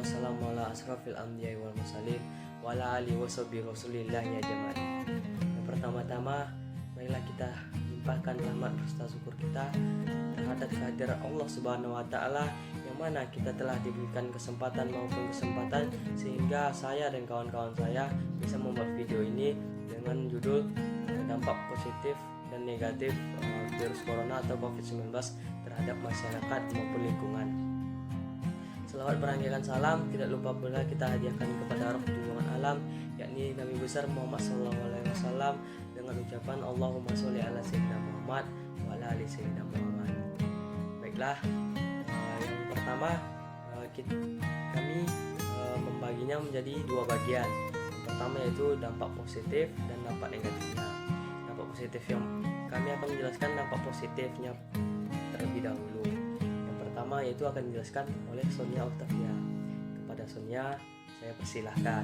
wassalamu ala asrafil anbiya'i wal mursalin wa ala alihi washabihi rasulillah ya jamaah. Yang pertama-tama, marilah kita limpahkan rahmat serta syukur kita terhadap kehadiran Allah Subhanahu wa taala, yang mana kita telah diberikan kesempatan sehingga saya dan kawan-kawan saya bisa membuat video ini dengan judul dampak positif dan negatif virus corona atau COVID-19 terhadap masyarakat maupun lingkungan. Selawat berangkaikan salam tidak lupa pula kita hadiahkan kepada roh junjungan alam, yakni Nabi besar Muhammad SAW, dengan ucapan Allahumma sholli ala sayyidina Muhammad wa ala ali sayyidina Muhammad. Baiklah, yang pertama kami membaginya menjadi dua bagian. Yang pertama yaitu dampak positif dan dampak negatifnya. Dampak positif yang kami akan menjelaskan dampak positifnya terlebih dahulu. Yang pertama yaitu akan dijelaskan oleh Sonia Octavia. Kepada Sonia saya persilahkan.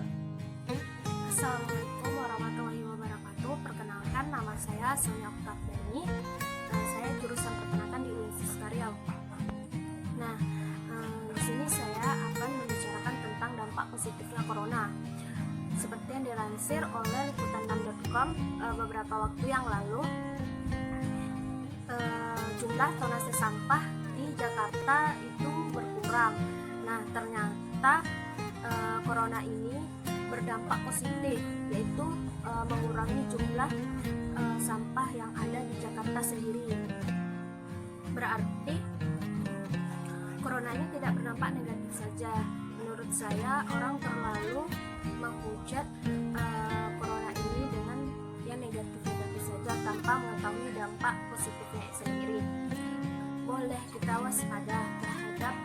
Assalamualaikum warahmatullahi wabarakatuh. Perkenalkan, nama saya Sonia Octavia. Saya jurusan peternakan di Universitas Riau. Nah, di sini saya akan membicarakan tentang dampak positifnya corona. Seperti yang dilansir oleh liputan6.com beberapa waktu yang lalu, jumlah tonase sampah di Jakarta itu berkurang. Nah, ternyata corona ini berdampak positif, yaitu mengurangi jumlah sampah yang ada di Jakarta sendiri. Berarti corona ini tidak berdampak negatif saja. Menurut saya, orang terlalu menghujat corona ini dengan yang negatif-negatif saja tanpa mengetahui dampak positifnya sendiri. Boleh kita waspada terhadap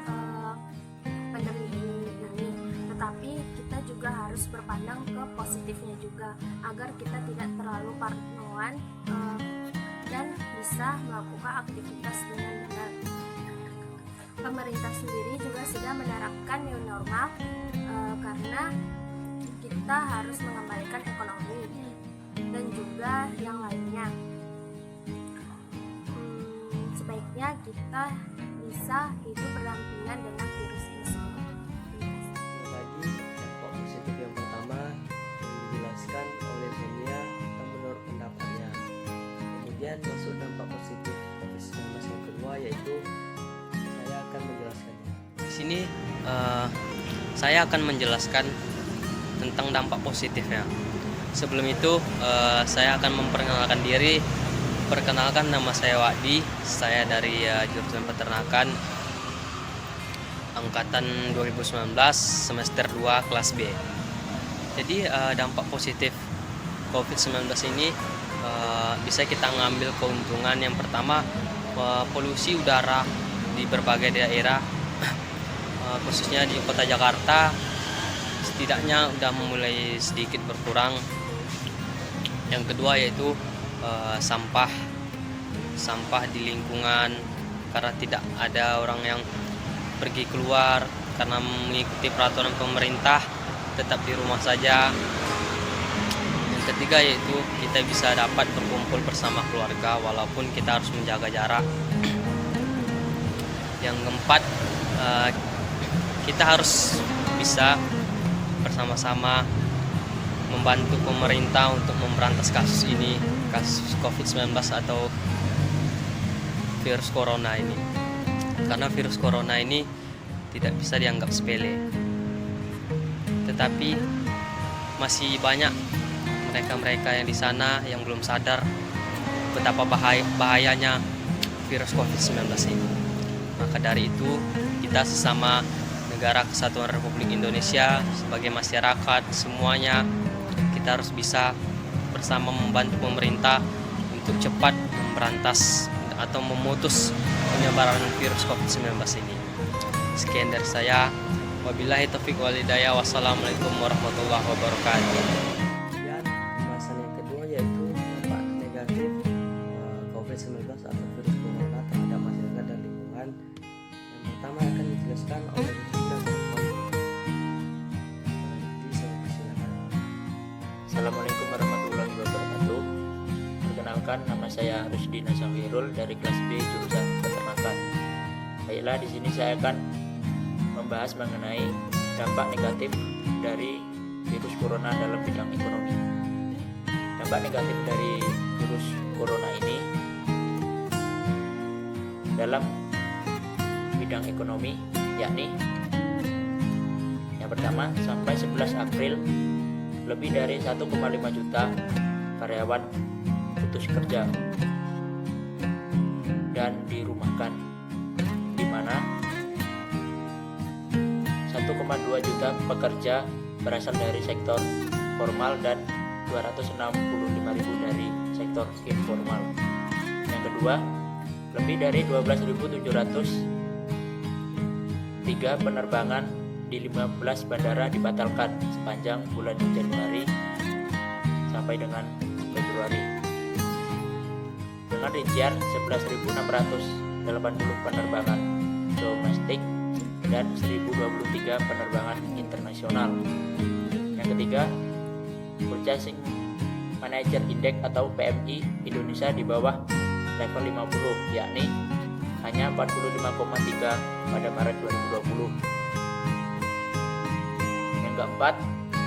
pandemi ini, tetapi kita juga harus berpandang ke positifnya juga, agar kita tidak terlalu parnoan dan bisa melakukan aktivitas dengan benar. Pemerintah sendiri juga sudah menerapkan new normal karena kita harus mengembalikan ekonomi dan juga yang lainnya. Sebaiknya kita bisa hidup berdampingan dengan virus ini semua. Tadi dampak positif yang pertama yang dijelaskan oleh Sonia tentang menurut pendapatnya. Kemudian masuk dampak positif COVID-19 yang kedua, yaitu saya akan menjelaskannya. Di sini saya akan menjelaskan tentang dampak positifnya. Sebelum itu saya akan memperkenalkan diri. Perkenalkan, nama saya Wadi. Saya dari jurusan peternakan angkatan 2019 semester 2 kelas B. Jadi dampak positif COVID-19 ini bisa kita ngambil keuntungan. Yang pertama, polusi udara di berbagai daerah khususnya di kota Jakarta setidaknya udah mulai sedikit berkurang. Yang kedua yaitu sampah di lingkungan, karena tidak ada orang yang pergi keluar karena mengikuti peraturan pemerintah, tetap di rumah saja. Yang ketiga yaitu kita bisa dapat berkumpul bersama keluarga walaupun kita harus menjaga jarak. Yang keempat, kita harus bisa bersama-sama membantu pemerintah untuk memberantas kasus ini, kasus COVID-19 atau virus corona ini. Karena virus corona ini tidak bisa dianggap sepele. Tetapi masih banyak mereka-mereka yang di sana yang belum sadar betapa bahayanya virus COVID-19 ini. Maka dari itu, kita sesama Negara Kesatuan Republik Indonesia sebagai masyarakat semuanya, kita harus bisa bersama membantu pemerintah untuk cepat memberantas atau memutus penyebaran virus COVID-19 ini. Sekian dari saya. Wabillahi taufiq wal hidayah. Wassalamualaikum warahmatullahi wabarakatuh. Dan pembahasan yang kedua yaitu dampak negatif COVID-19 atau virus corona terhadap masyarakat dan lingkungan. Yang pertama akan dijelaskan oleh Assalamualaikum warahmatullahi wabarakatuh. Perkenalkan, nama saya Rusdi Nasawirul dari kelas B jurusan peternakan. Baiklah, di sini saya akan membahas mengenai dampak negatif dari virus corona dalam bidang ekonomi. Dampak negatif dari virus corona ini dalam bidang ekonomi yakni yang pertama, sampai 11 April lebih dari 1,5 juta karyawan putus kerja dan dirumahkan, di mana 1,2 juta pekerja berasal dari sektor formal dan 265.000 dari sektor informal. Yang kedua, lebih dari 12.703 penerbangan di 15 bandara dibatalkan sepanjang bulan Januari sampai dengan Februari, dengan rincian 11.680 penerbangan domestik dan 1.023 penerbangan internasional. Yang ketiga, Purchasing Manager Index atau PMI Indonesia di bawah level 50, yakni hanya 45,3 pada Maret 2020. Yang keempat,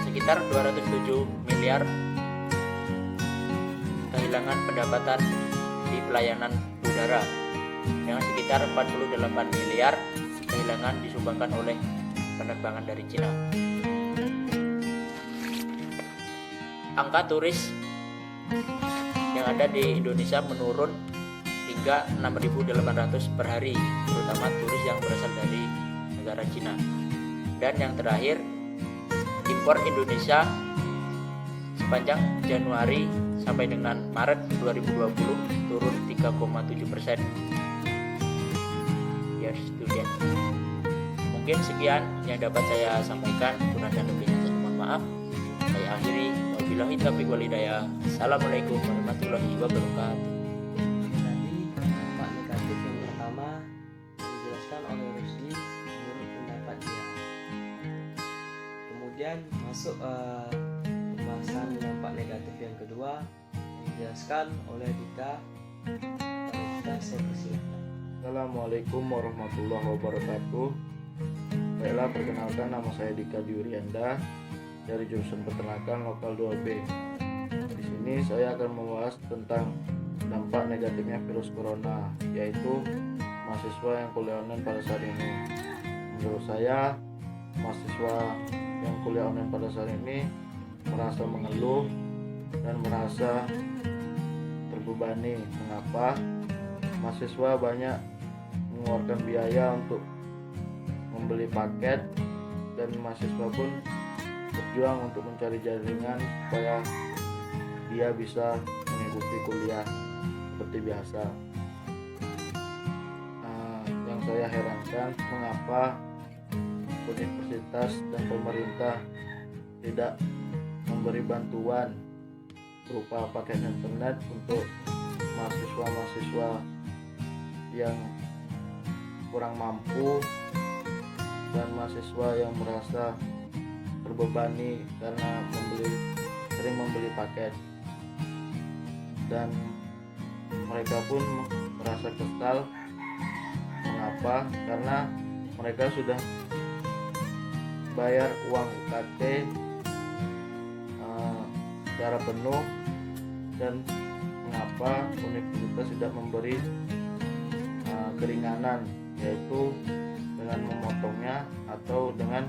sekitar 207 miliar kehilangan pendapatan di pelayanan udara, dengan sekitar 48 miliar kehilangan disumbangkan oleh penerbangan dari Cina. Angka turis yang ada di Indonesia menurun hingga 6.800 per hari, terutama turis yang berasal dari negara Cina. Dan yang terakhir, impor Indonesia sepanjang Januari sampai dengan Maret 2020 turun 3,7%. Ya, student. Mungkin sekian yang dapat saya sampaikan, kurang dan lebihnya saya mohon maaf. Saya akhiri, wabillahi taufiq wal hidayah. Assalamualaikum warahmatullahi wabarakatuh. Tadi dampak negatif yang pertama dijelaskan oleh Rusdi menurut pendapat dia. Kemudian masuk pembahasan dampak negatif yang kedua yang dijelaskan oleh Dika. Kita saya persilahkan. Assalamualaikum warahmatullahi wabarakatuh. Baiklah, perkenalkan, nama saya Dika Diurianda dari jurusan Peternakan Lokal 2B. Di sini saya akan membahas tentang dampak negatifnya virus corona, yaitu mahasiswa yang kuliah online pada saat ini. Menurut saya, mahasiswa yang kuliah online pada saat ini merasa mengeluh dan merasa terbebani. Mengapa? Mahasiswa banyak mengeluarkan biaya untuk membeli paket, dan mahasiswa pun berjuang untuk mencari jaringan supaya dia bisa mengikuti kuliah seperti biasa. Yang saya herankan, mengapa universitas dan pemerintah tidak memberi bantuan berupa paket internet untuk mahasiswa-mahasiswa yang kurang mampu dan mahasiswa yang merasa terbebani karena sering membeli paket, dan mereka pun merasa kesal. Mengapa? Karena mereka sudah bayar uang UKT secara penuh, dan mengapa universitas tidak memberi keringanan, yaitu dengan memotongnya atau dengan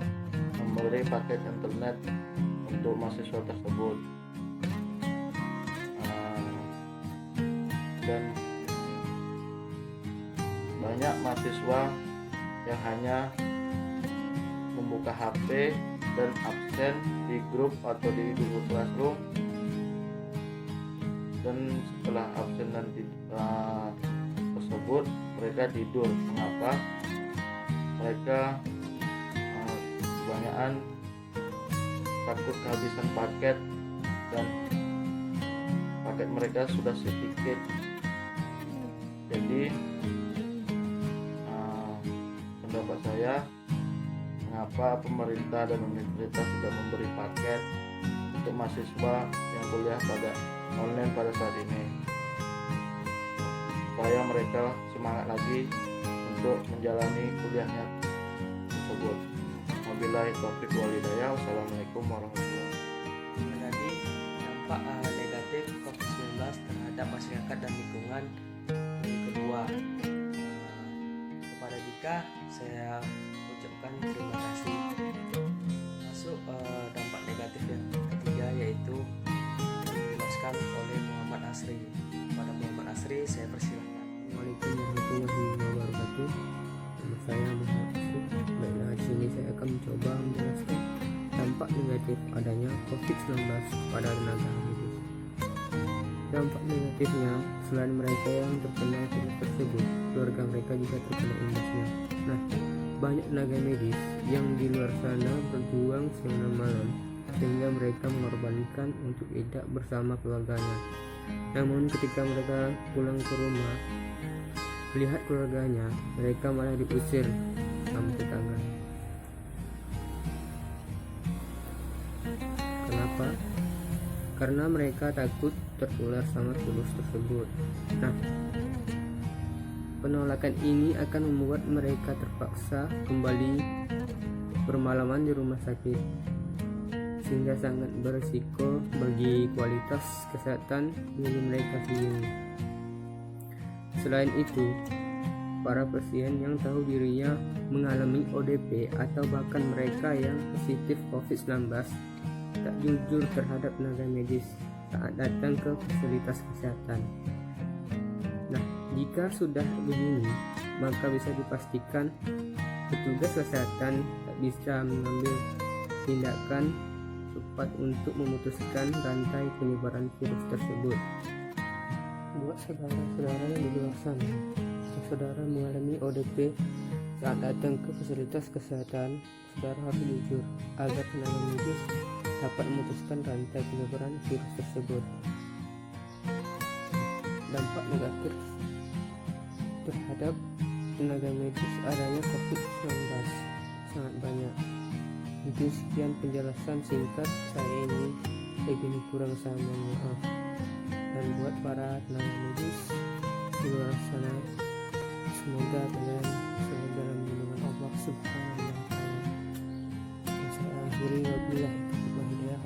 memberi paket internet untuk mahasiswa tersebut. Dan banyak mahasiswa yang hanya membuka HP dan absen di grup atau di Google Classroom, dan setelah absen dan tersebut mereka tidur. Mengapa? Mereka kebanyakan takut kehabisan paket, dan paket mereka sudah sedikit. Jadi pendapat saya, mengapa pemerintah dan universitas tidak memberi paket untuk mahasiswa yang kuliah pada online pada saat ini, supaya mereka semangat lagi untuk menjalani kuliahnya tersebut. Wabillahi taufiq wal hidayah. Wassalamualaikum warahmatullahi wabarakatuh. Jadi dampak negatif COVID-19 terhadap masyarakat dan lingkungan. Yang kedua, kepada Dika saya ucapkan terima kasih. Masuk dampak negatif yang ketiga, yaitu dijelaskan oleh Muhammad Asri. Pada Muhammad Asri saya persilahkan. Assalamualaikum warahmatullahi wabarakatuh. Nama saya Muhammad Asri. Baiklah, di sini saya akan mencoba menjelaskan dampak negatif adanya COVID-19 pada tenaga medis. Dampak negatifnya, selain mereka yang terkena virus tersebut, keluarga mereka juga terkena imbasnya. Nah, banyak tenaga medis yang di luar sana berjuang siang dan malam sehingga mereka mengorbankan untuk tidak bersama keluarganya. Namun ketika mereka pulang ke rumah, melihat keluarganya, mereka malah diusir sama tetangga. Kenapa? Karena mereka takut tertular sama virus tersebut. Nah, penolakan ini akan membuat mereka terpaksa kembali bermalaman di rumah sakit, sehingga sangat berisiko bagi kualitas kesehatan diri mereka sendiri. Selain itu, para pasien yang tahu dirinya mengalami ODP atau bahkan mereka yang positif COVID-19 tak jujur terhadap tenaga medis saat datang ke fasilitas kesehatan. Nah, jika sudah begini, maka bisa dipastikan petugas kesehatan tak bisa mengambil tindakan cepat untuk memutuskan rantai penyebaran virus tersebut. Buat saudara-saudara yang di luar sana, jika saudara mengalami ODP saat datang ke fasilitas kesehatan, saudara harus jujur agar tenaga medis dapat memutuskan rantai penyebaran virus tersebut. Dampak negatif terhadap tenaga medis adanya COVID-19 sangat banyak. Mungkin sekian penjelasan singkat saya ini, segini kurang saya mohon maaf. Dan buat para tenaga medis di luar sana, semoga kalian selalu dalam lindungan Allah Subhanahu wa Ta'ala. Dan saya akhiri, wabillahi taufiq wal hidayah.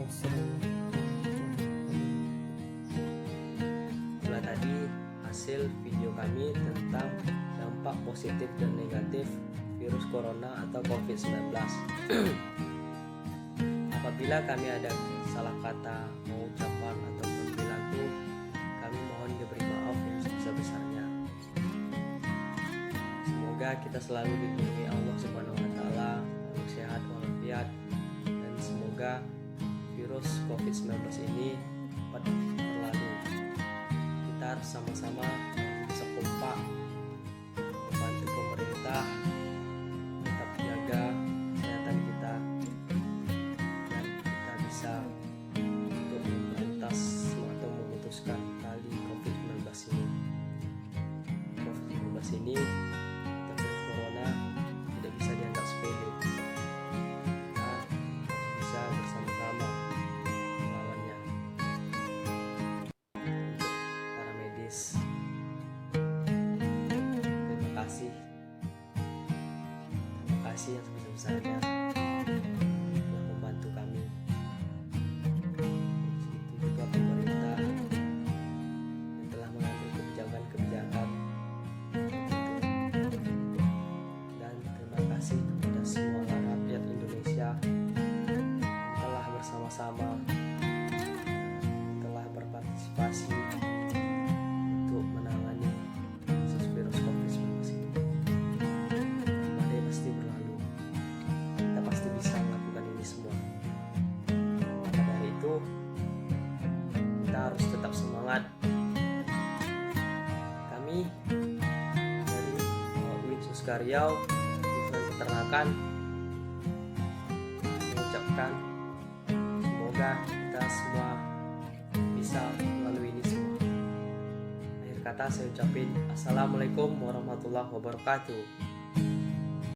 Itulah tadi hasil video kami tentang dampak positif dan negatif virus corona atau COVID-19. Apabila kami ada salah kata, ucapan atau perilaku, kami mohon diberi maaf yang sebesar-besarnya. Semoga kita selalu dilindungi Allah Subhanahu wa Ta'ala, selalu sehat walafiat, dan semoga virus COVID-19 ini cepat berlalu. Kita harus sama-sama sekompak membantu pemerintah tetap jaga kesehatan kita, dan kita bisa untuk memberantas atau memutuskan tali COVID-19 ini. COVID-19 ini atau virus corona tidak bisa dianggap sepele. Kita harus bisa bersama-sama melawannya. Untuk para medis, terima kasih yang sebesar-besarnya telah membantu kami. Begitu juga pemerintah yang telah mengambil kebijakan-kebijakan tertentu. Dan terima kasih kepada semua rakyat Indonesia yang telah bersama-sama, telah berpartisipasi untuk menangani kasus virus COVID-19 ini. Badai pasti berlalu, kita pasti bisa melakukan ini semua. Maka dari itu, kita harus tetap semangat. Kami dari UIN Suska Riau, jurusan Peternakan, mengucapkan semoga kita semua bisa melalui ini semua. Akhir kata saya ucapin Assalamualaikum warahmatullahi wabarakatuh.